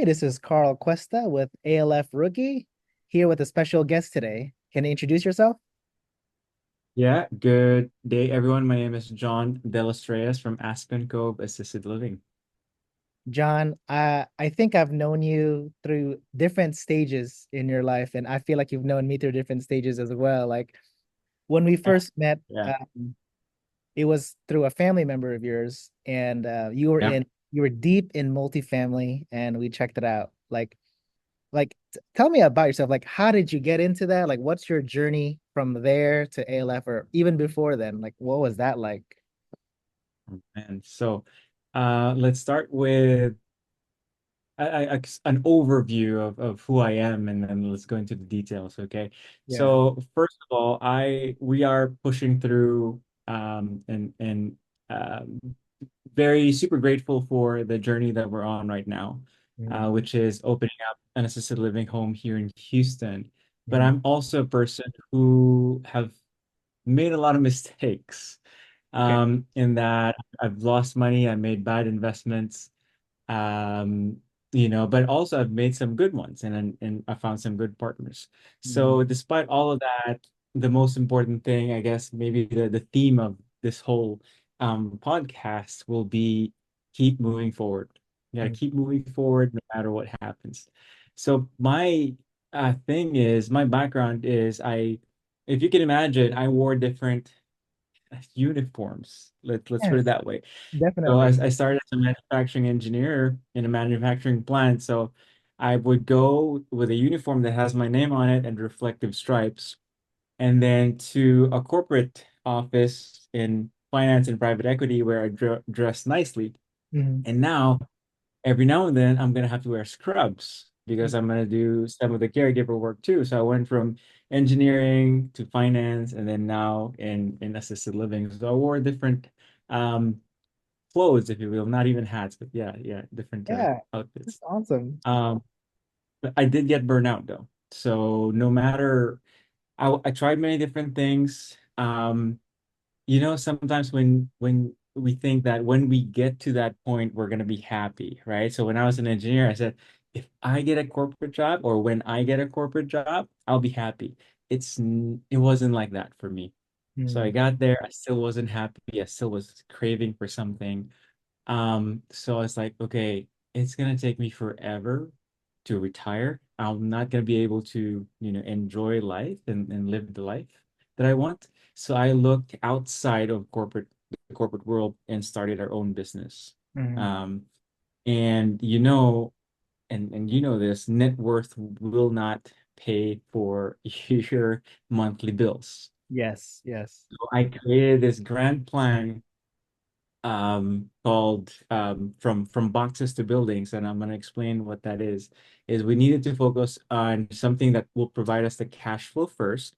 Hi, this is Carl Cuesta with ALF Rookie, here with a special guest today. Can you introduce yourself? Yeah, good day, everyone. My name is John Reyes from Aspen, Cove Assisted Living. John, I think I've known you through different stages in your life, and I feel like you've known me through different stages as well. Like when we Yeah, first met, yeah, it was through a family member of yours, and yeah. you were deep in multifamily, and we checked it out. Tell me about yourself. Like, how did you get into that? Like, what's your journey from there to ALF, or even before then? Like, what was that like? And so, let's start with an overview of who I am, and then let's go into the details. Okay. Yeah. So, first of all, we are pushing through, and um, very super grateful for the journey that we're on right now, Mm, which is opening up an assisted living home here in Houston. But mm, I'm also a person who have made a lot of mistakes, okay. in that I've lost money, I made bad investments, um, but also I've made some good ones, and I found some good partners. Mm, So despite all of that, the most important thing, I guess, maybe the theme of this whole podcast will be keep moving forward. You gotta mm. keep moving forward no matter what happens. So my thing is, my background is if you can imagine, I wore different uniforms. Let's put it Yes, that way. So definitely. I started as a manufacturing engineer in a manufacturing plant. So I would go with a uniform that has my name on it and reflective stripes, and then to a corporate office in finance and private equity where I dress nicely. Mhm. And every now and then I'm gonna have to wear scrubs because I'm gonna do some of the caregiver work too. So I went from engineering to finance, and then now in assisted living. So I wore different um clothes, if you will, not even hats, but yeah, different Yeah, that's outfits. awesome. Um, but I did get burned out though. So no matter, I tried many different things. Sometimes when we think that when we get to that point, we're gonna be happy, right? So when I was an engineer, I said, if I get a corporate job, or when I get a corporate job, I'll be happy. It wasn't like that for me. So I Mm, got there, I still wasn't happy. I still was craving for something. So I was like, okay, it's gonna take me forever to retire. I'm not gonna be able to, enjoy life and live the life that I want. So I looked outside of the corporate world and started our own business. mhm. Um, and you know, and you know this, net worth will not pay for your monthly bills. Yes, yes. So I created this grand plan, called, from boxes to buildings, and I'm going to explain what that is we needed to focus on something that will provide us the cash flow first,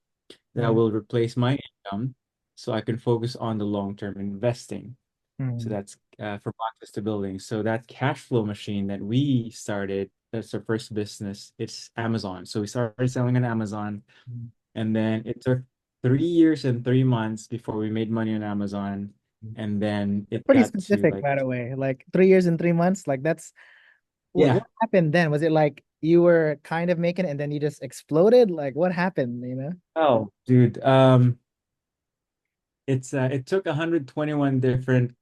that Mm, will replace my income, so I can focus on the long-term investing. So mm, that's, for boxes to buildings. So that cash flow machine that we started, that's our first business, it's Amazon. So we started selling on Amazon, mm. and then it took 3 years and 3 months before we made money on Amazon. And then That's it pretty got to specific, like, by the way. Like 3 years and 3 months. Like that's what yeah. happened then? Was it like you were kind of making it and then you just exploded? Like what happened, you know? Oh, dude. It took 121 different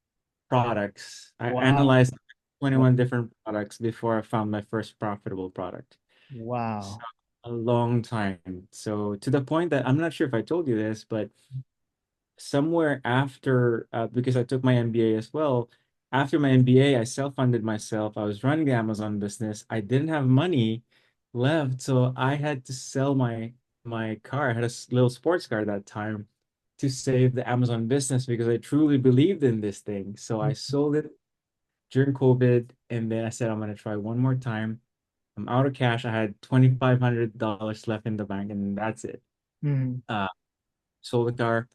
products. I Wow. analyzed Wow. 21 different products before I found my first profitable product. So Wow. a long time. So to the point that I'm not sure if I told you this, but somewhere after, because I took my MBA as well. After my MBA, I self-funded myself. I was running the Amazon business. I didn't have money left, so I had to sell my car. I had a little sports car at that time to save the Amazon business because I truly believed in this thing. So I sold it during COVID, and then I said I'm gonna try one more time. I'm out of cash. I had $2,500 left in the bank, and that's it. Mhm. Uh, Sold the car,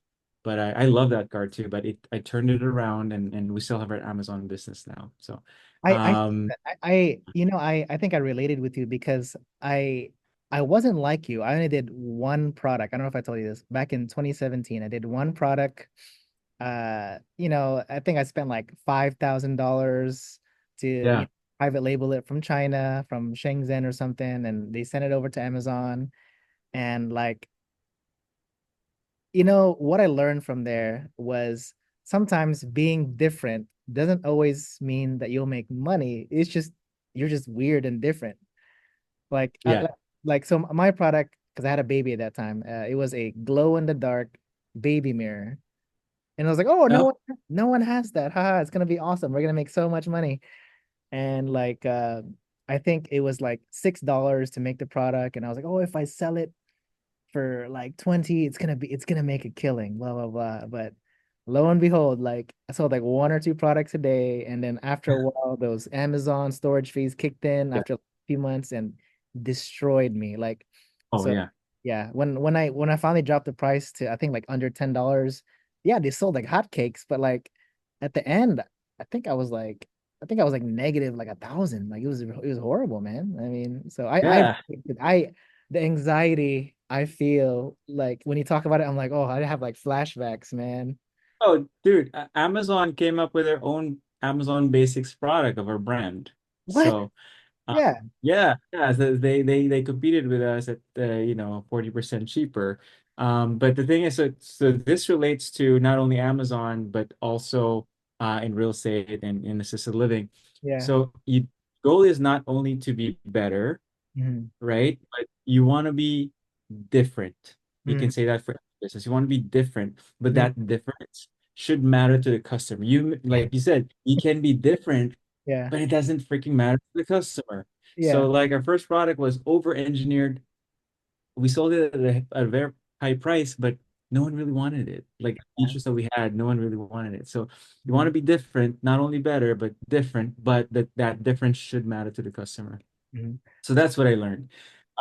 but I love that car too. But I turned it around, and we still have our Amazon business now. So, I think um, that I think I related with you because I wasn't like you. I only did one product. I don't know if I told you this. Back in 2017, I did one product. I think I spent like $5,000 to yeah, private label it from China, from Shenzhen or something, and they send it over to Amazon. And like, what I learned from there was sometimes being different doesn't always mean that you'll make money. It's just you're just weird and different. Like, Yeah. so my product, because I had a baby at that time, it was a glow in the dark baby mirror, and I was like, oh, Oh, no one has that. Haha, it's gonna be awesome. We're gonna make so much money. And like, I think it was like $6 to make the product, and I was like, oh, if I sell it for like 20, it's gonna make a killing, blah blah blah. But lo and behold, like I sold like one or two products a day, and then after a while those Amazon storage fees kicked in yeah. after a few months and destroyed me. Like, Oh, so yeah. yeah, when I finally dropped the price to I think like under $10, yeah, they sold like hotcakes, but like at the end, I think I was like negative like 1,000. Like it was horrible, man. I mean, so Yeah. the anxiety I feel like when you talk about it, I'm like, oh, I have like flashbacks, man. Oh, dude, Amazon came up with their own Amazon Basics product of our brand. What? So, Yeah. yeah, yeah. So they competed with us at 40% cheaper. But the thing is, so this relates to not only Amazon but also in real estate and in assisted living. Yeah. So you goal is not only to be better, Mhm. right? But you want to be different. You can Mhm. say that for business. You want to be different, but Mhm. that difference should matter to the customer. You, like you said, you can be different, Yeah. but it doesn't freaking matter to the customer. Yeah. So, like our first product was over-engineered. We sold it at a very high price, but no one really wanted it. Like the Yeah. features that we had, no one really wanted it. So you want Mhm. to be different, not only better, but different, but that difference should matter to the customer. Mhm. So that's what I learned.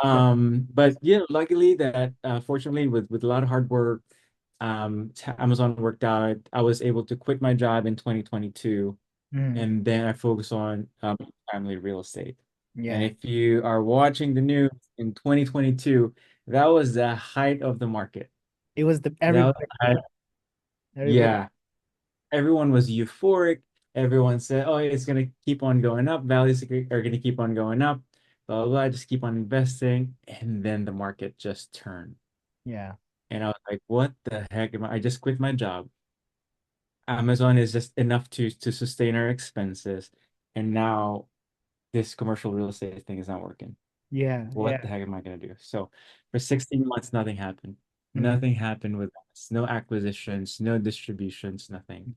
That- But yeah, luckily that fortunately with a lot of hard work, Amazon worked out. I was able to quit my job in 2022, mhm. and then I focused on family real estate. And Yeah. if you are watching the news in 2022, that was the height of the market. It was the That was everybody, the height. everybody. Yeah, everyone was euphoric. Everyone said, "Oh, it's gonna keep on going up. Values are gonna keep on going up." Blah blah blah. Just keep on investing, and then the market just turned, Yeah. and I was like, "What the heck am I?" I just quit my job. Amazon is just enough to sustain our expenses, and now this commercial real estate thing is not working. Yeah. What the Yeah. heck am I gonna do? So for 16 months, nothing happened. Mhm. Nothing happened with us. No acquisitions, no distributions, nothing.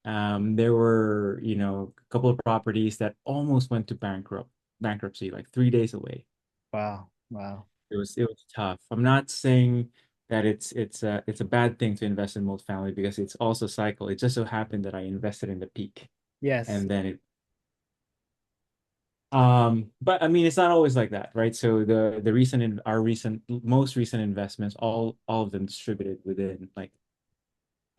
There were, a couple of properties that almost went to bankruptcy, like 3 days away. Wow. Wow. It was tough. I'm not saying that it's a bad thing to invest in multifamily because it's also a cycle. It just so happened that I invested in the peak, Yes. and then but I mean, it's not always like that, right? So the recent in our recent most recent investments, all of them distributed within like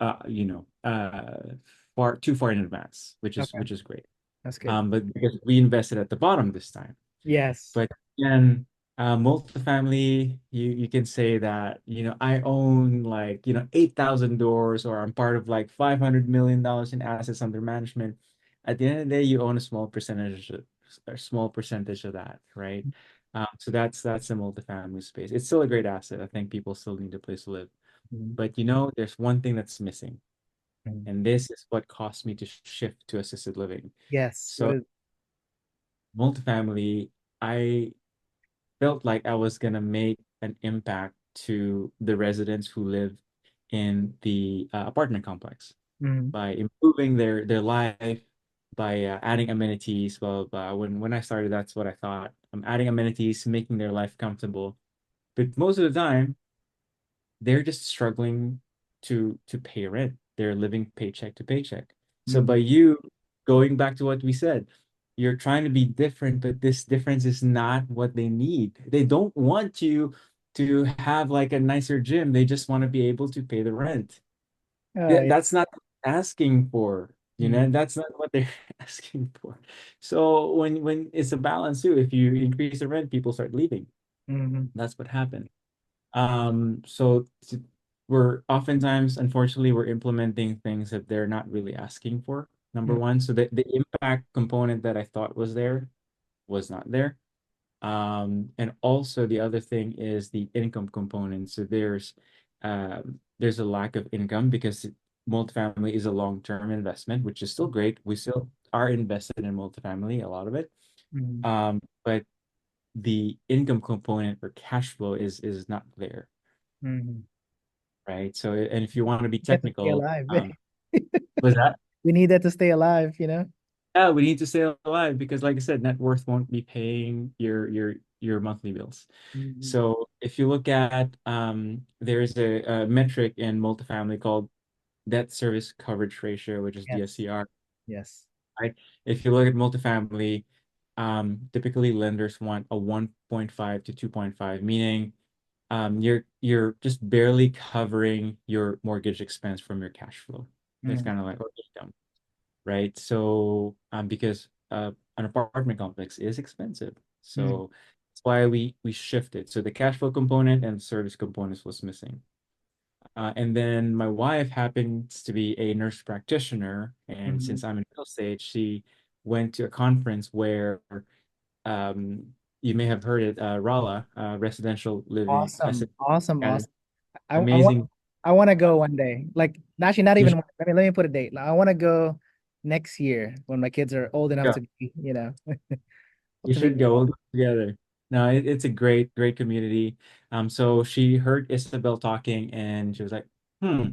uh you know uh far too far in advance, which is Okay. which is great. That's good. But because we invested at the bottom this time. Yes. But again, multifamily, you can say that, I own like, 8,000 doors, or I'm part of like $500 million in assets under management. At the end of the day, you own a small percentage of that, right? So that's the multifamily space. It's still a great asset. I think people still need a place to live. Mhm. But there's one thing that's missing, Mhm. and this is what caused me to shift to assisted living. Yes. What So is multifamily, I felt like I was gonna make an impact to the residents who live in the apartment complex mhm. by improving their life, by adding amenities. Well, when I started, that's what I thought. I'm adding amenities, making their life comfortable. But most of the time, they're just struggling to pay rent. They're living paycheck to paycheck. So by Mhm. you going back to what we said, you're trying to be different, but this difference is not what they need. They don't want you to have like a nicer gym. They just want to be able to pay the rent. Yeah. That's not asking for, Mhm. that's not what they're asking for. So when it's a balance too, if you increase the rent, people start leaving. Mhm. That's what happened. So we're oftentimes, unfortunately, we're implementing things that they're not really asking for. number Mm, one. So the impact component that I thought was there was not there. And also the other thing is the income component. So there's a lack of income because multifamily is a long-term investment, which is still great. We still are invested in multifamily, a lot of it. mm, But the income component or cash flow is not there, mm. right? So and if you want to be Get to stay technical, alive. was that? We need that to stay alive, you know? Yeah, we need to stay alive because, like I said, net worth won't be paying your monthly bills. Mm. So if you look at there's a metric in multifamily called debt service coverage ratio, which is Yes. DSCR, Yes. right? If you look at multifamily, typically lenders want a 1.5 to 2.5, meaning you're just barely covering your mortgage expense from your cash flow. That's Mm, kind of like or income, right? So, because an apartment complex is expensive, mm, so that's why we shifted. So the cash flow component and service components was missing. And then my wife happens to be a nurse practitioner, and mm. since I'm in real estate, she went to a conference where um, you may have heard it, RALA, Residential Living Awesome. Assistance Awesome. Academy. Awesome. I want Amazing. to go one day. Like actually not You even should, let me put a date. Like, I want to go next year when my kids are old enough go. to be, you know, You to be should go. We'll go together. No, it's a great community. So she heard Isabel talking and she was like, hmm,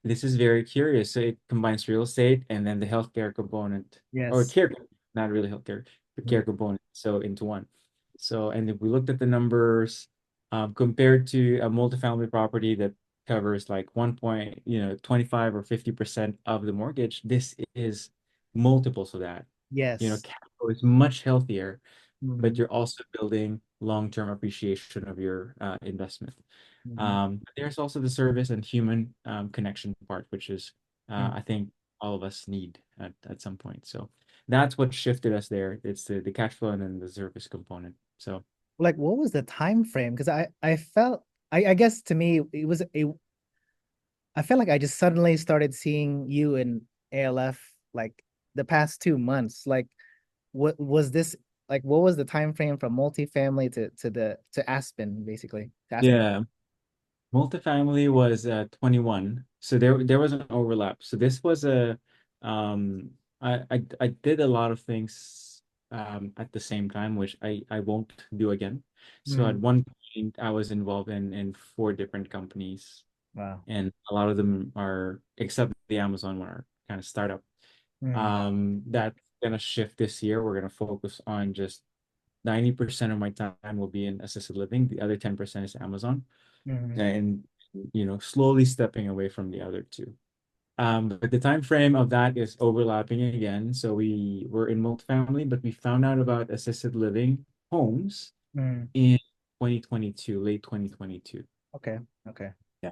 this is very curious. So it combines real estate and then the healthcare component or yes. care, not really healthcare, the Mm, care component. So into one. So, and if we looked at the numbers, compared to a multifamily property that covers like 25 or 50% of the mortgage, this is multiples of that. yes. Capital is much healthier, but Mm, you're also building long-term appreciation of your investment. mm, There's also the service and human connection part, which is mm. I think all of us need at some point. So that's what shifted us there. It's the cash flow and then the service component. So Like what was the time frame? Because I felt I guess to me it was a I felt like I just suddenly started seeing you in ALF like the past 2 months. Like what was this like what was the time frame from multifamily to Aspen basically? To Aspen. yeah, multifamily was 21. So there was an overlap. So this was a I did a lot of things at the same time, which I won't do again. So at Mm, one point I was involved in four different companies, wow. and a lot of them are, except the Amazon one, are kind of startup. Mm, That's gonna shift this year. We're gonna focus on just 90% of my time will be in assisted living. The other 10% is Amazon, mm, and slowly stepping away from the other two. But the time frame of that is overlapping again. So we were in multifamily, but we found out about assisted living homes mm. in 2022, late 2022. Okay. Okay. Yeah,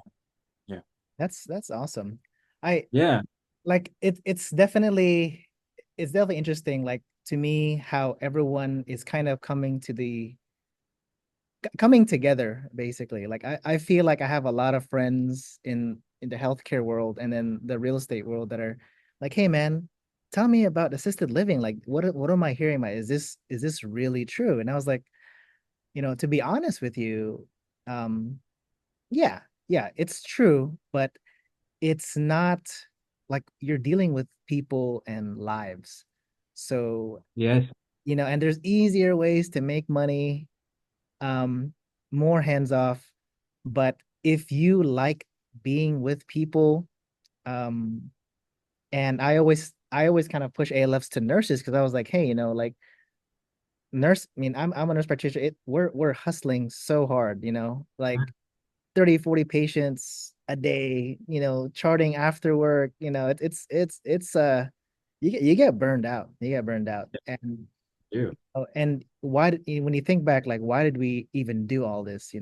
yeah, That's awesome. I yeah, like it's definitely interesting like to me how everyone is kind of coming together basically. Like I feel like I have a lot of friends in the healthcare world and then the real estate world that are like, hey man, tell me about assisted living. Like what am I hearing about? Is this really true? And I was like, to be honest with you, um yeah, yeah, it's true, but it's not like you're dealing with people and lives. So, yes, and there's easier ways to make money, um, more hands off. But if you like being with people, um, and I always kind of push ALFs to nurses because I was like, hey, like I mean, I'm a nurse practitioner. We're hustling so hard, like 30, 40 patients a day, charting after work, you get burned out. You get burned out. And you. and when you think back, like why did we even do all this?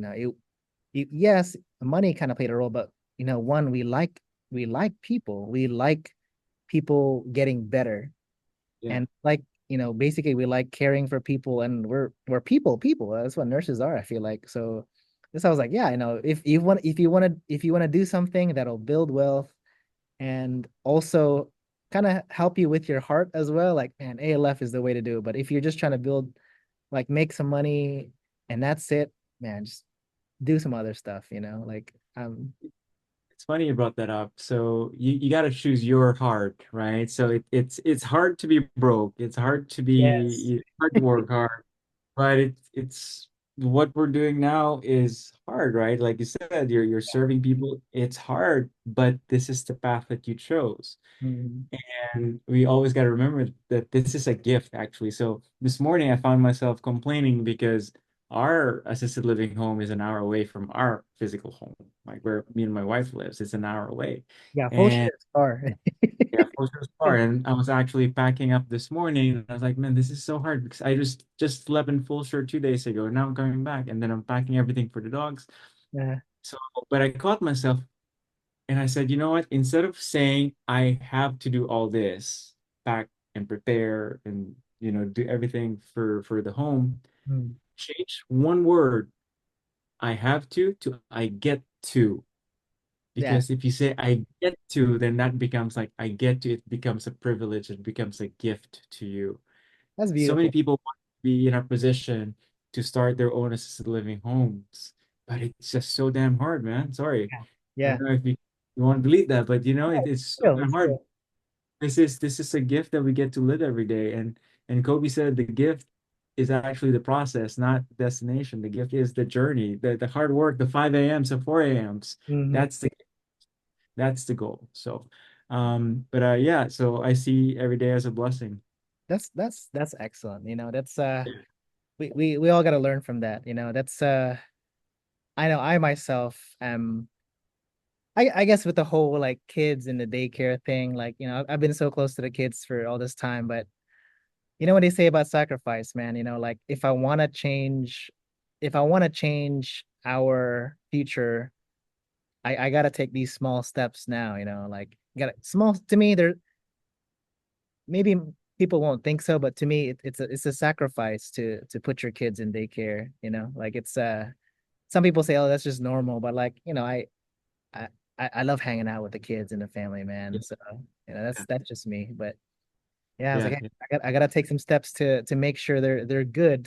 Yes, money kind of played a role, but one, we like people. We like people getting better. Yeah, And like, basically we like caring for people and we're people. That's what nurses are, I feel like. So this I was like, yeah, if you want to do something that'll build wealth and also kind of help you with your heart as well, like man, ALF is the way to do it. But if you're just trying to build, like make some money and that's it, man, just do some other stuff, like It's funny you brought that up. So you got to choose your heart, right? So it's hard to be broke. It's hard to yes. be it's hard to work hard, but it's what we're doing now is hard, right? Like you said, you're serving people. It's hard, but this is the path that you chose. Mhm. And we always got to remember that this is a gift, actually. So this morning, I found myself complaining because our assisted living home is an hour away from our physical home, like where me and my wife lives. It's an hour away. Yeah, for And sure it's far. yeah, for sure it's far. And I was actually packing up this morning, and I was like, man, this is so hard because I just slept in full shirt 2 days ago. And now I'm coming back, and then I'm packing everything for the dogs. Yeah. So, but I caught myself and I said, you know what? Instead of saying I have to do all this, pack and prepare and do everything for the home, Mm. change one word, I have to I get to. Yeah, Because if you say I get to, then that becomes like I get to, it becomes a privilege, it becomes a gift to you. that's So many beautiful. people want to be in a position to start their own assisted living homes, but it's just so damn hard, man. Sorry. Yeah. I Yeah. don't know if you want to delete that, but Yeah, it's so still, damn it's hard. still. This is a gift that we get to live every day. And Kobe said the gift is actually the process, not the destination. The gift is the journey, the hard work, the 5 a.m.s and 4 a.m.s. Mhm. That's the goal. So but yeah, so I see every day as a blessing. That's excellent. That's we all got to learn from that. That's I know I myself am I guess with the whole like kids and the daycare thing, like, I've been so close to the kids for all this time, but you know what they say about sacrifice, man, like if I want to change our future, I gotta take these small steps now, like gotta small to me, there maybe people won't think so, but to me it's a sacrifice to put your kids in daycare, like it's some people say, oh, that's just normal, but like, I I love hanging out with the kids and the family, man. Yeah, So that's just me. But yeah, I was like, yeah, hey, yeah, I gotta take some steps to make sure they're good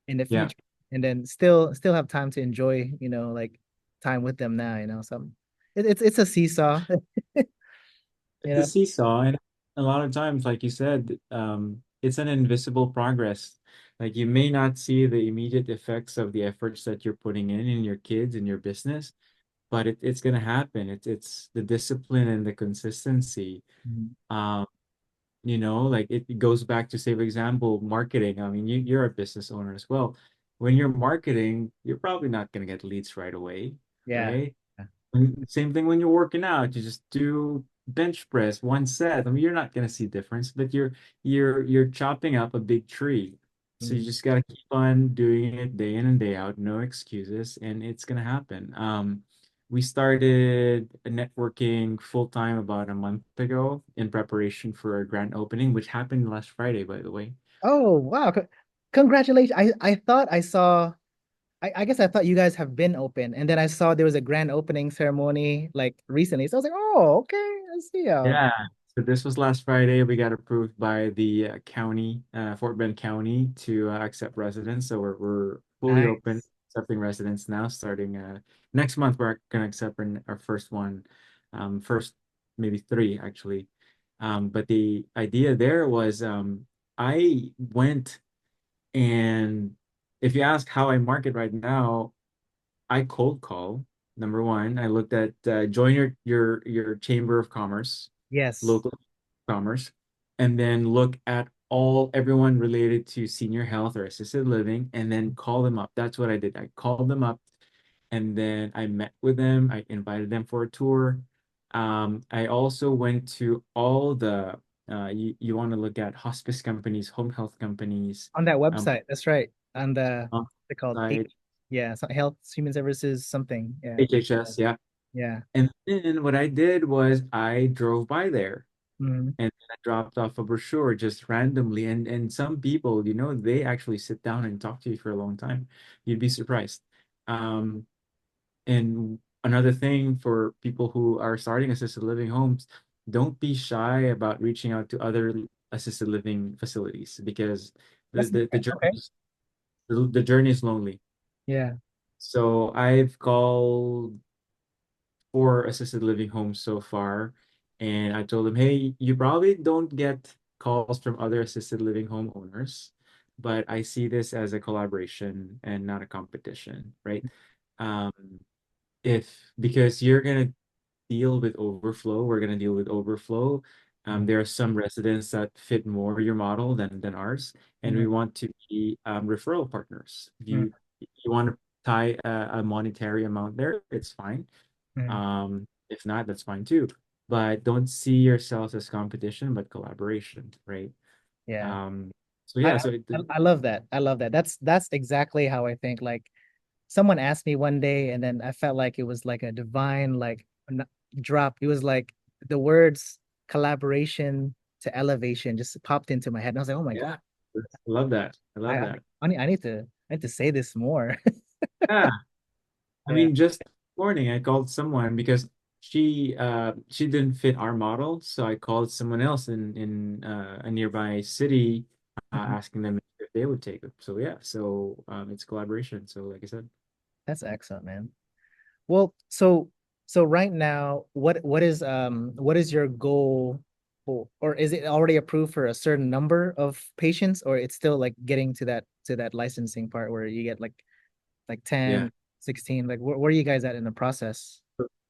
in the yeah. future, and then still have time to enjoy, like time with them now. So it's a seesaw, you It's a know. seesaw, and a lot of times, like you said, it's an invisible progress. Like you may not see the immediate effects of the efforts that you're putting in your kids and your business, but it's gonna happen. It's the discipline and the consistency. Mhm. Um, like it goes back to, say, for example, marketing. I mean, you're a business owner as well. When you're marketing, you're probably not gonna get leads right away, Yeah. right? And same thing when you're working out. You just do bench press one set. I mean, you're not gonna see difference, but you're chopping up a big tree. So you Mhm. just gotta keep on doing it day in and day out, no excuses, and it's gonna happen. We started networking full time about a month ago in preparation for our grand opening, which happened last Friday, by the way. Oh wow! Congratulations! I thought I saw. I guess I thought you guys have been open, and then I saw there was a grand opening ceremony like recently. So I was like, oh, okay, I see how. Yeah. So this was last Friday. We got approved by the county, Fort Bend County, to accept residents. So we're fully open, Nice. accepting residents now. Starting next month, we're gonna accept our first one, first maybe three actually. But the idea there was I went and if you ask how I market right now, I cold call. Number one, I looked at join your chamber of commerce, Yes. local commerce, and then look at everyone related to senior health or assisted living, and then call them up. That's what I did. I called them up, and then I met with them. I invited them for a tour. I also went to all the you want to look at hospice companies, home health companies, On that um, website. That's right. On the on they called site, yeah, Health Human Services something. Yeah. HHS, yeah. Yeah. And then what I did was I drove by there Mhm. and I dropped off a brochure just randomly. And some people, they actually sit down and talk to you for a long time. You'd be surprised. And another thing for people who are starting assisted living homes, don't be shy about reaching out to other assisted living facilities because the That's the, the okay. journey is, the journey is lonely. Yeah. So I've called 4 assisted living homes so far, and I told them, hey, you probably don't get calls from other assisted living home owners, but I see this as a collaboration and not a competition, right? Um, if because you're gonna deal with overflow. We're going to deal with overflow. Mm, There are some residents that fit more your model than ours, and we mm, want to be referral partners. mm, If you want to tie a monetary amount there, it's fine. mm. If not, that's fine too. But don't see yourselves as competition, but collaboration, right? Yeah. Um, so I, yeah, I I love that. I love that. That's exactly how I think. Like someone asked me one day, and then I felt like it was like a divine drop. It was like the words collaboration to elevation just popped into my head, and I was like, oh my God, yeah, I love that. I I love I, that. I need to say this more. Yeah. I Yeah. mean, just this morning I called someone because she didn't fit our model, so I called someone else in a nearby city Mhm. asking them if they would take it. So yeah, so it's collaboration. So like I said, That's excellent, man. Well, so right now, what is your goal for, or is it already approved for a certain number of patients, or it's still like getting to that licensing part where you get like yeah. 10, 16, like where are you guys at in the process?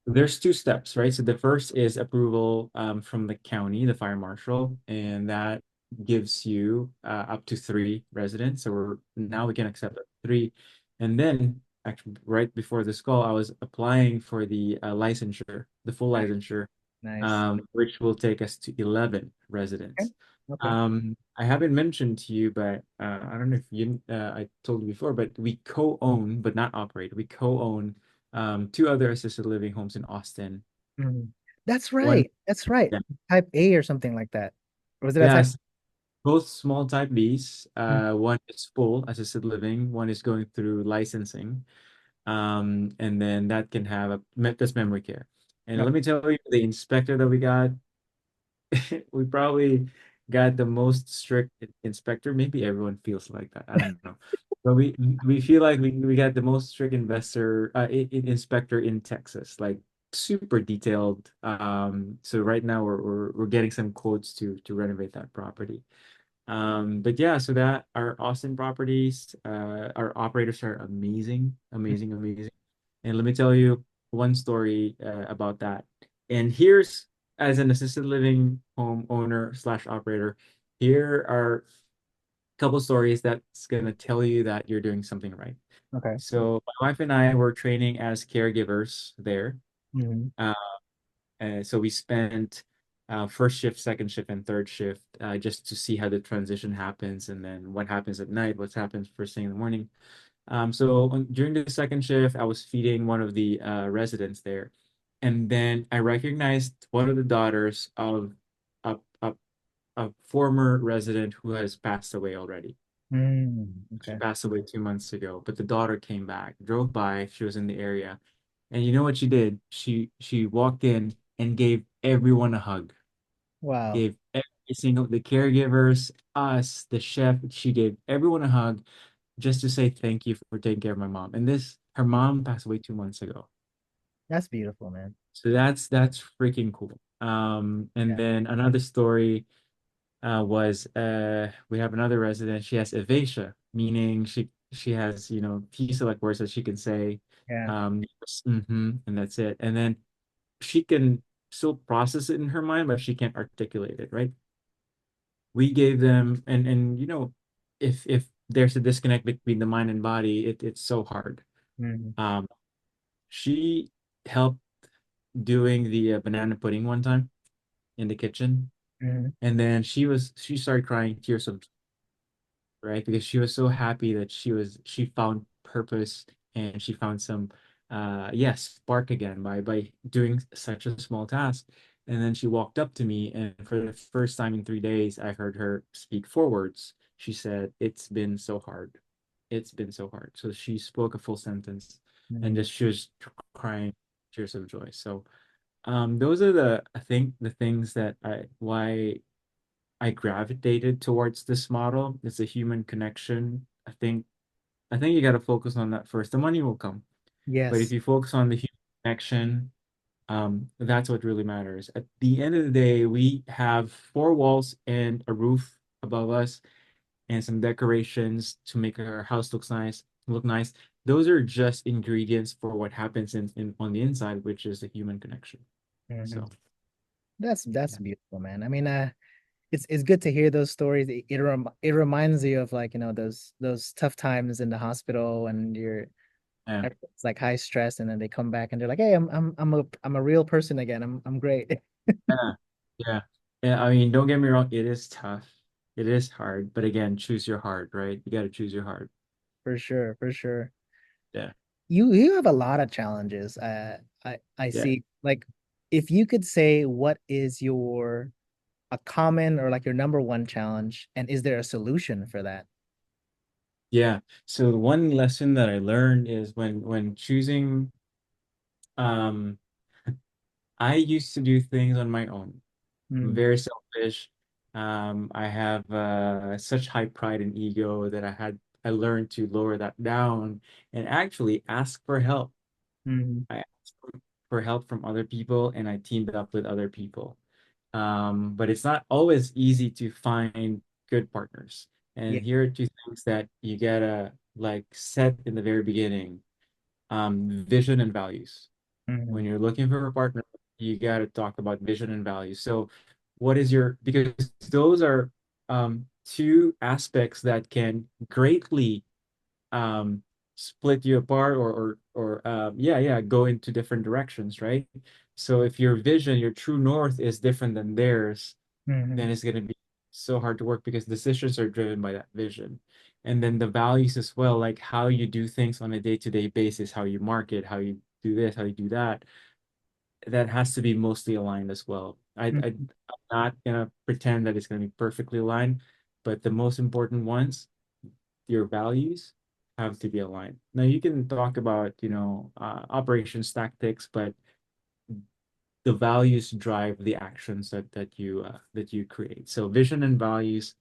There's 2 steps, right? So the first is approval from the county, the fire marshal, and that gives you up to 3 residents. So now we can accept 3. And then actually right before this call, I was applying for the licensure, the full Nice. licensure, Nice. which will take us to 11 Okay. residents. Okay. I haven't mentioned to you, but I don't know if I told you before, but we co-own, but not operate. We co-own 2 other assisted living homes in Austin. Mhm. That's One, right. That's right. yeah, Type A or something like that. Or was it a type? yes, both small type Bs. Mm, One is full assisted living, one is going through licensing. And then that can have that's memory care. And no. let me tell you, the inspector that we got, we probably got the most strict inspector. Maybe everyone feels like that. I don't know. But we feel like we got the most strict inspector in Texas, like super detailed. So right now we're getting some quotes to renovate that property. But yeah, so that our Austin properties, our operators are amazing, amazing, amazing. And let me tell you one story about that. And here's, as an assisted living home owner slash operator, here are a couple stories that's gonna tell you that you're doing something right. Okay. So my wife and I were training as caregivers there. Mhm. Uh, so we spent first shift, second shift, and third shift just to see how the transition happens, and then what happens at night, what happens first thing in the morning. During the second shift, I was feeding one of the residents there, and then I recognized one of the daughters of a, a, a former resident who has passed away already. She Okay. passed away 2 months ago, but the daughter came back, drove by, she was in the area, and you know what she did? She walked in and gave everyone a hug. Wow. Gave every single the caregivers, us, the chef. She gave everyone a hug just to say thank you for taking care of my mom. And her mom passed away 2 months ago. That's beautiful, man. So that's freaking cool. And Yeah. then another story was we have another resident. She has aphasia, meaning she has few select words that she can say, Yeah. and that's it. And then she can still process it in her mind, but she can't articulate it, right? We gave them, and if there's a disconnect between the mind and body, it's so hard. Mhm. Um, she helped doing the banana pudding one time in the kitchen, Mhm. and then she started crying tears of, right? Because she was so happy that she found purpose, and she found some yes, spark again by doing such a small task. And then she walked up to me, and for the first time in 3 days, I heard her speak 4 words. She said, "It's been so hard. It's been so hard." So she spoke a full sentence, and Mhm. just she was crying tears of joy. So Those are the I think the things that I why I gravitated towards this model. It's a human connection. I think you got to focus on that first. The money will come, but if Yes. you focus on the human connection, that's what really matters. At the end of the day, we have four walls and a roof above us, and some decorations to make our house look nice. Those are just ingredients for what happens in on the inside, which is the human connection. Mhm. So That's yeah, beautiful, man. I mean, it's good to hear those stories. It reminds you of like, those tough times in the hospital and yeah, it's like high stress, and then they come back and they're like, "Hey, I'm a real person again. I'm great." yeah, yeah. Yeah, I mean, don't get me wrong, it is tough. It is hard, but again, choose your heart, right? You got to choose your heart. For sure, for sure. Yeah, You have a lot of challenges. I yeah, see. Like, if you could say what is your a common or like your number one challenge, and is there a solution for that? yeah. So the one lesson that I learned is when choosing, um, I used to do things on my own. Mm, Very selfish. I have such high pride and ego that I learned to lower that down and actually ask for help. mm, I asked for help from other people and I teamed up with other people. But it's not always easy to find good partners. yeah. And here are two things that you gotta like set in the very beginning. Vision and values. When Mm, you're looking for a partner, you gotta talk about vision and values. So what is your, because those are two aspects that can greatly um split you apart or yeah, go into different directions, right? So if your vision, your true north is different than theirs, mm, then it's going to be so hard to work because decisions are driven by that vision. And then the values as well, like how you do things on a day-to-day basis, how you market, how you do this, how you do that, that has to be mostly aligned as well. I'm mm, not gonna pretend that it's gonna be perfectly aligned, but the most important ones, your values have to be aligned. Now you can talk about, operations tactics, but the values drive the actions that you create. So vision and values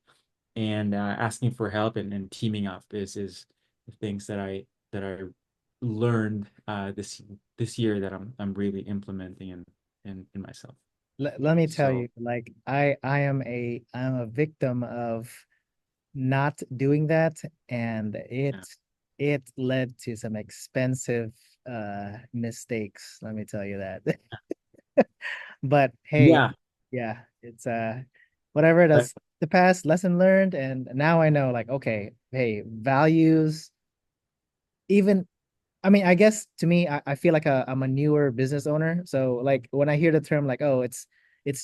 and asking for help and teaming up is the things that I learned this year that I'm really implementing in myself. let me tell So you, like I'm a victim of not doing that, and yeah, it led to some expensive mistakes, let me tell you that. But hey, yeah, yeah, it's whatever it but is, the past lesson learned, and now I know, like, okay, hey, values, even, I mean, I guess to me, I feel like I'm a newer business owner. So like when I hear the term like, oh, it's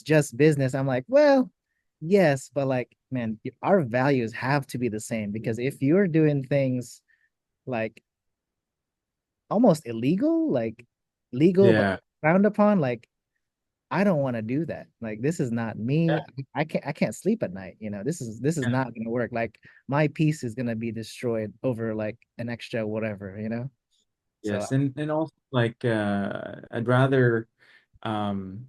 just business, I'm like, well, yes, but like, man, our values have to be the same, because if you're doing things like almost illegal, like legal but yeah, frowned upon, like I don't want to do that. Like this is not me. I can't sleep at night. This is yeah, not gonna work. Like my peace is gonna be destroyed over like an extra whatever. So yes, and also like I'd rather um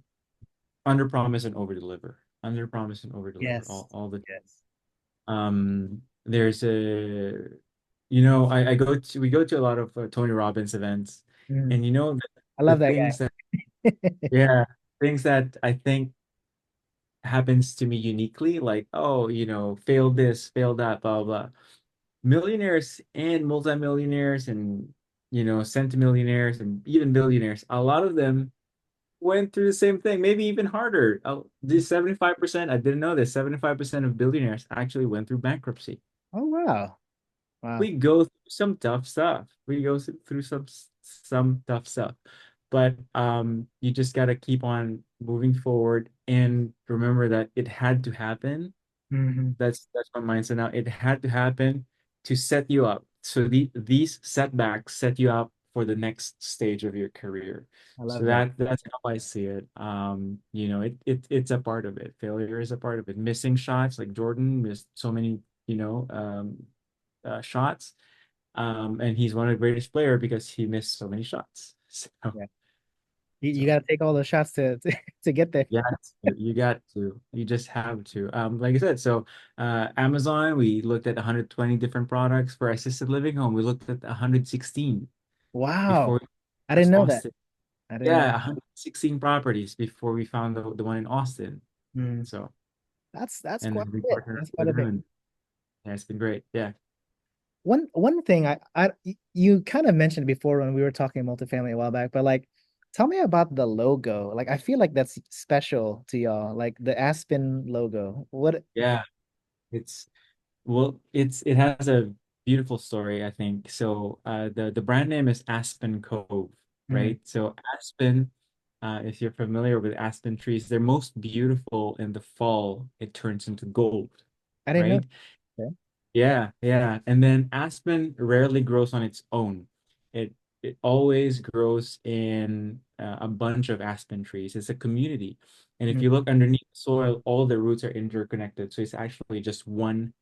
under promise and over deliver, under promise and over deliver yes, all the yes. there's I go to we go to a lot of Tony Robbins events, Mm. and I the love that things that guy. yeah, things that I think happens to me uniquely, like, oh, failed this, failed that, blah blah. Millionaires and multimillionaires and centimillionaires and even billionaires, a lot of them went through the same thing, maybe even harder. This 75%, I didn't know this, 75% of billionaires actually went through bankruptcy. Oh wow. Wow. We go through some tough stuff. We go through some tough stuff. But you just got to keep on moving forward and remember that it had to happen. Hmm. That's my mindset now. It had to happen to set you up. So these setbacks set you up for the next stage of your career. I So love that. that's how I see it. It's a part of it. Failure is a part of it. Missing shots, like Jordan missed so many, shots. And he's one of the greatest player because he missed so many shots. So Yeah. You So got to take all the shots to get there. yeah, you got to. You just have to. Like I said, so Amazon, we looked at 120 different products. For assisted living home, we looked at 116 Wow. before I didn't first know that. Austin. I didn't know. Yeah, 116 properties before we found the one in Austin. Mm. So, That's and quite then we a bit. partnered That's quite with a them, bit. and yeah, it's been great. Yeah. One thing you kind of mentioned before when we were talking multifamily a while back, but like tell me about the logo. Like I feel like that's special to y'all, like the Aspen logo. What? Yeah. It's it has a beautiful story, I think. So the brand name is Aspen Cove, Mhm. right? So Aspen, if you're familiar with aspen trees, they're most beautiful in the fall. It turns into gold, I didn't know. right? Okay. Yeah, yeah. And then aspen rarely grows on its own. It it always grows in a bunch of aspen trees. It's a community. And if Mm. you look underneath the soil, all the roots are interconnected. So it's actually just one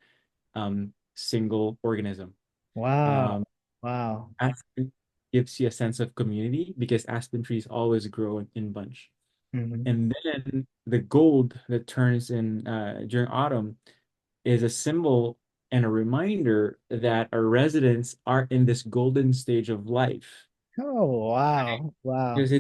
single organism. Wow. Um, Wow. aspen gives you a sense of community because aspen trees always grow in bunch. Mhm. And then the gold that turns in during autumn is a symbol and a reminder that our residents are in this golden stage of life. Oh, wow. Wow. Because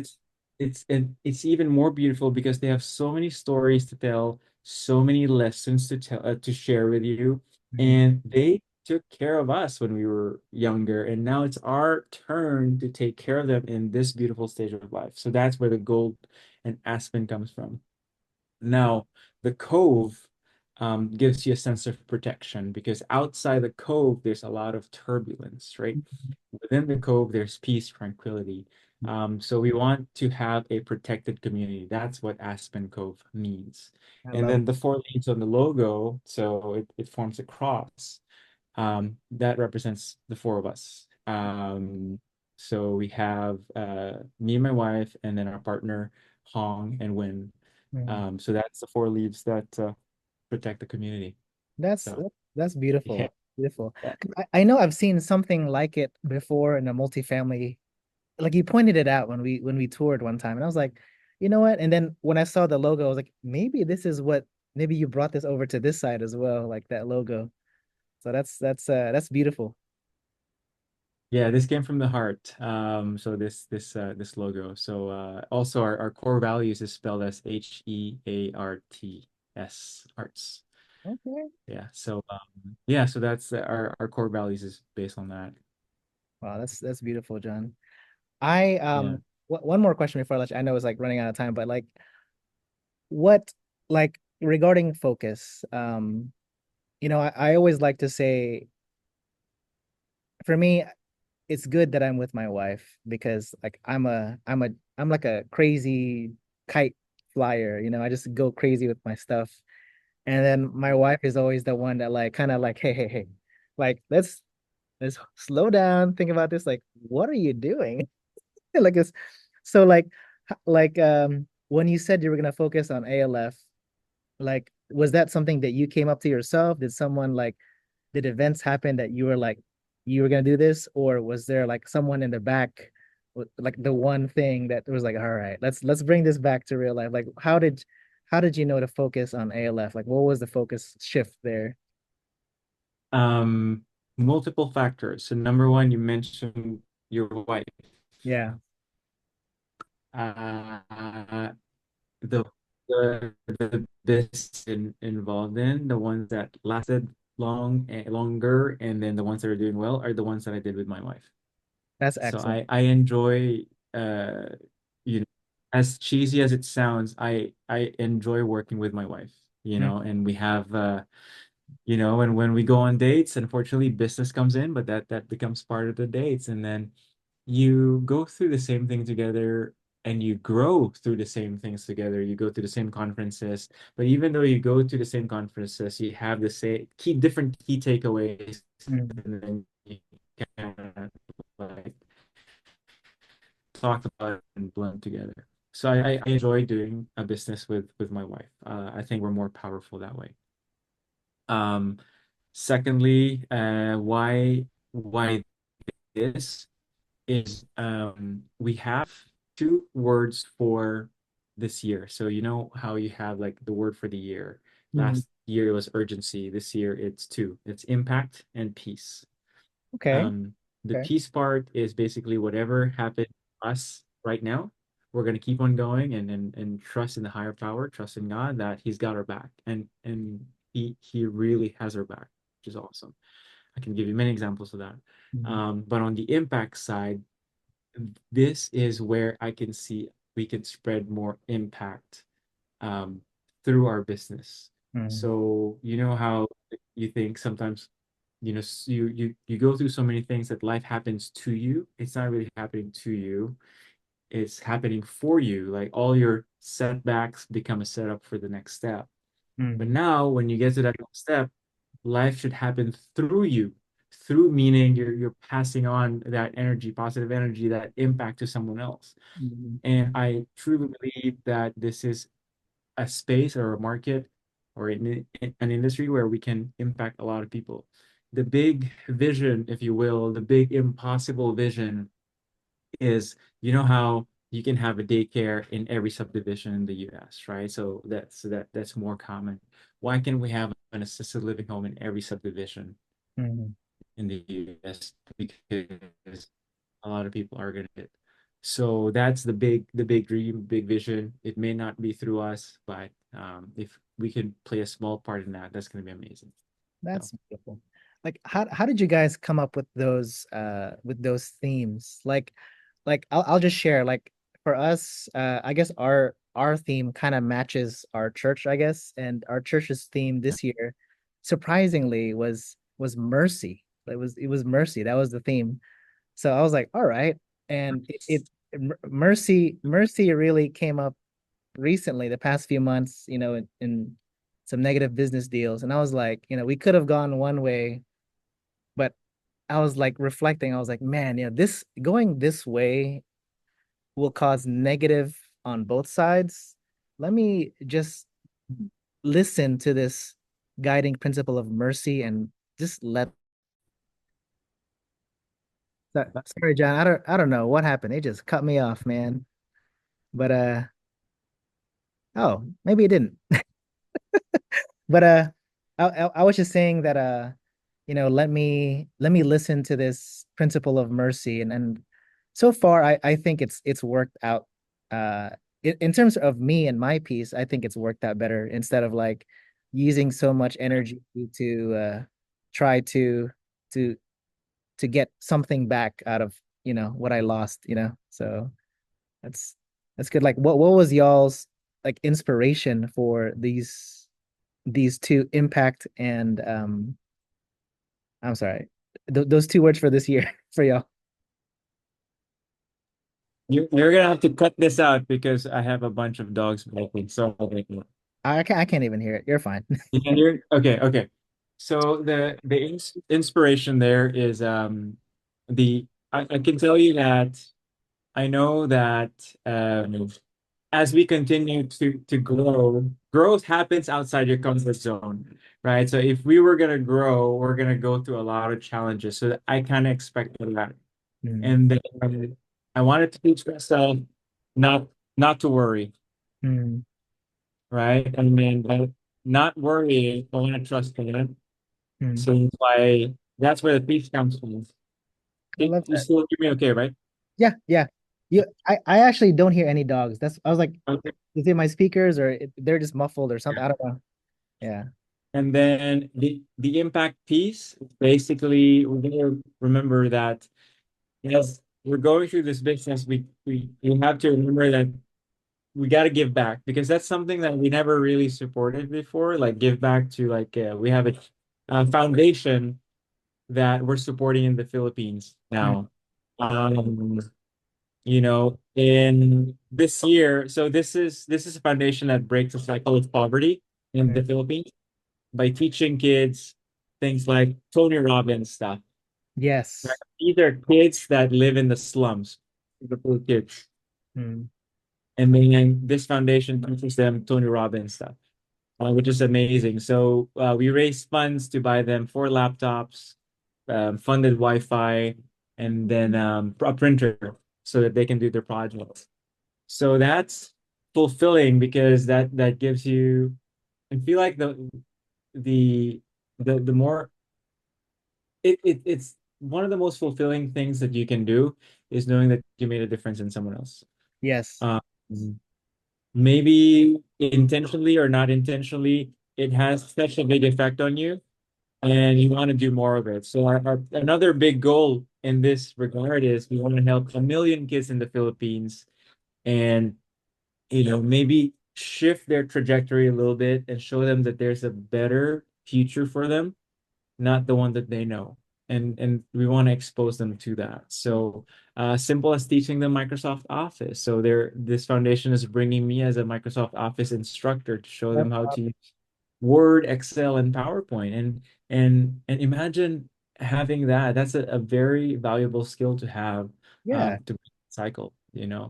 it's even more beautiful because they have so many stories to tell, so many lessons to tell to share with you, Mhm. and they took care of us when we were younger, and now it's our turn to take care of them in this beautiful stage of life. So that's where the gold and aspen comes from. Now, the cove gives you a sense of protection because outside the cove, there's a lot of turbulence, right? Within the cove, there's peace, tranquility. So we want to have a protected community. That's what Aspen Cove means. I And love. then the four leaves on the logo, so it forms a cross. That represents the four of us. So we have me and my wife, and then our partner, Hong and Win. Mhm. So that's the four leaves that protect the community. That's So that's yeah, beautiful. Beautiful. yeah. 'Cause I know I've seen something like it before in a multifamily. Like you pointed it out when we toured one time, and I was like, you know what? And then when I saw the logo, I was like, maybe this is what. Maybe you brought this over to this side as well, like that logo. So that's beautiful. Yeah, this came from the heart. So this logo. So also our core values is spelled as HEARTS, arts. Okay. Yeah. So yeah, so that's our core values is based on that. Wow, that's beautiful, John. I Yeah. one more question before I let you. I know it's like running out of time, but like what like regarding focus, I always like to say for me, it's good that I'm with my wife because like I'm like a crazy kite flyer, I just go crazy with my stuff. And then my wife is always the one that like kind of like, hey, hey, hey, like let's slow down, think about this. Like, what are you doing? Like it's so when you said you were gonna focus on ALF, like was that something that you came up to yourself? Did someone like did events happen that you were like you were gonna do this, or was there like someone in the back like the one thing that was like, all right, let's bring this back to real life? Like how did you know to focus on ALF? Like what was the focus shift there? Um, Multiple factors. So number one, you mentioned your wife. Yeah, Uh, the the bits involved in the ones that lasted longer, and then the ones that are doing well are the ones that I did with my wife. that's So excellent. I enjoy uh you know as cheesy as it sounds, I enjoy working with my wife, Mm, and we have and when we go on dates, unfortunately business comes in, but that becomes part of the dates, and then you go through the same thing together and you grow through the same things together. You go to the same conferences, but even though you go to the same conferences, you have the same different key takeaways, mm. and then you kind of like talk about it and blend together. So I enjoy doing a business with my wife. I think we're more powerful that way. Um, Secondly, why this is we have two words for this year. So you know how you have like the word for the year. Mhm. Last year it was urgency. This year it's two. It's impact and peace. Okay. Um, the Okay. peace part is basically whatever happened to us right now, we're gonna keep on going and trust in the higher power, trust in God that He's got our back. And He really has our back, which is awesome. I can give you many examples of that. Mhm. But on the impact side, this is where I can see we can spread more impact um, through our business. Mhm. So you know how you think sometimes, you go through so many things that life happens to you. It's not really happening to you. It's happening for you. Like all your setbacks become a setup for the next step. But Mhm. now when you get to that next step, life should happen through you. Through meaning you're passing on that energy, positive energy, that impact to someone else. Mhm. And I truly believe that this is a space or a market or an industry where we can impact a lot of people. The big vision, if you will, the big impossible vision is, you know how you can have a daycare in every subdivision in the US, right? So that's more common. Why can't we have an assisted living home in every subdivision Mhm. in the US? Because a lot of people are gonna get. So that's the big dream, big vision. It may not be through us, but if we can play a small part in that, that's gonna be amazing. So That's beautiful. Like how did you guys come up with those themes? Like I'll just share like for us I guess our theme kind of matches our church, I guess, and our church's theme yeah. this year surprisingly was mercy. It was mercy. That was the theme. So I was like, all right. And mercy really came up recently, the past few months, in some negative business deals. And I was like, we could have gone one way, but I was like reflecting, I was like, man, this going this way will cause negative on both sides. Let me just listen to this guiding principle of mercy and just let sorry, John. I don't know what happened. It just cut me off, man. But oh, maybe it didn't. But I was just saying that let me listen to this principle of mercy, and so far I think it's worked out. In terms of me and my piece, I think it's worked out better instead of like using so much energy to try to to get something back out of what I lost. So that's that's good. Like what was y'all's like inspiration for these two impact and I'm sorry, those two words for this year for y'all. You're gonna have to cut this out because I have a bunch of dogs barking. So I can't even hear it. You're fine. you can hear it? Okay, okay. So the inspiration there is the I can tell you that I know that as we continue to grow, growth happens outside your comfort zone, right? So if we were gonna grow, we're gonna go through a lot of challenges. So I kind of expected that. Mm, And then I wanted to teach myself not not to worry, mm, right? I mean, not worrying, I want to trust God. mm. So that's where the peace comes from. I You love you that. still hear me okay, right? Yeah, yeah. I actually don't hear any dogs. I was like, Okay. is it my speakers or they're just muffled or something? I don't know. Yeah. And then the impact piece, basically, we're gonna remember that as we're going through this business, we have to remember that we got to give back because that's something that we never really supported before. Like give back to we have a foundation that we're supporting in the Philippines Mm, now. Um, in this year, so this is a foundation that breaks the cycle of poverty in mm. the Philippines by teaching kids things like Tony Robbins stuff. Right? Yes. These are kids that live in the slums, the poor kids. Mm, And then this foundation teaches them Tony Robbins stuff, which is amazing. So we raised funds to buy them 4 laptops, funded Wi-Fi, and then a printer so that they can do their projects. So that's fulfilling because that gives you, I feel like the the more it's one of the most fulfilling things that you can do is knowing that you made a difference in someone else. Yes. Um, Maybe intentionally or not intentionally, it has such a big effect on you, and you want to do more of it. So another big goal in this regard is we want to help 1 million kids in the Philippines, and maybe shift their trajectory a little bit and show them that there's a better future for them, not the one that they know. And we want to expose them to that. So simple as teaching them Microsoft Office. So this foundation is bringing me as a Microsoft Office instructor to show them how to use Word, Excel, and PowerPoint. And imagine having that. That's a very valuable skill to have, Yeah, to cycle.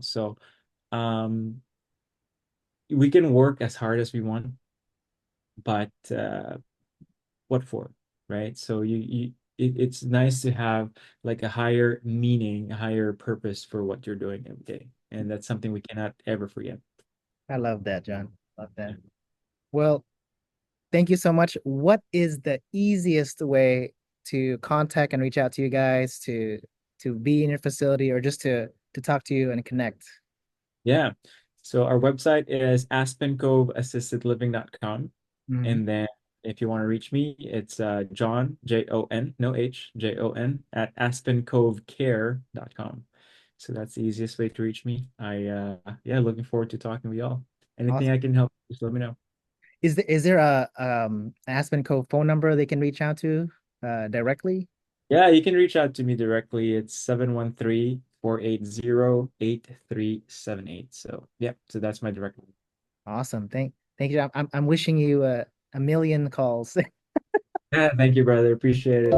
So um, we can work as hard as we want, but what for, right? So it's nice to have like a higher meaning, a higher purpose for what you're doing every day, and that's something we cannot ever forget. I love that, John. Love that. Well, thank you so much. What is the easiest way to contact and reach out to you guys to be in your facility or just to talk to you and connect? Yeah. So our website is aspencoveassistedliving.com. Mhm. And then if you want to reach me, it's John, Jon, no H, Jon, at aspencovecare.com. So that's the easiest way to reach me. Yeah, looking forward to talking with y'all. Anything I Awesome. can help, just let me know. Is there a Aspen Cove phone number they can reach out to directly? Yeah, you can reach out to me directly. It's 713-480-8378. So, yeah, so that's my direct line. Awesome. Thank you. I'm wishing you a million calls. Yeah, thank you, brother. Appreciate it.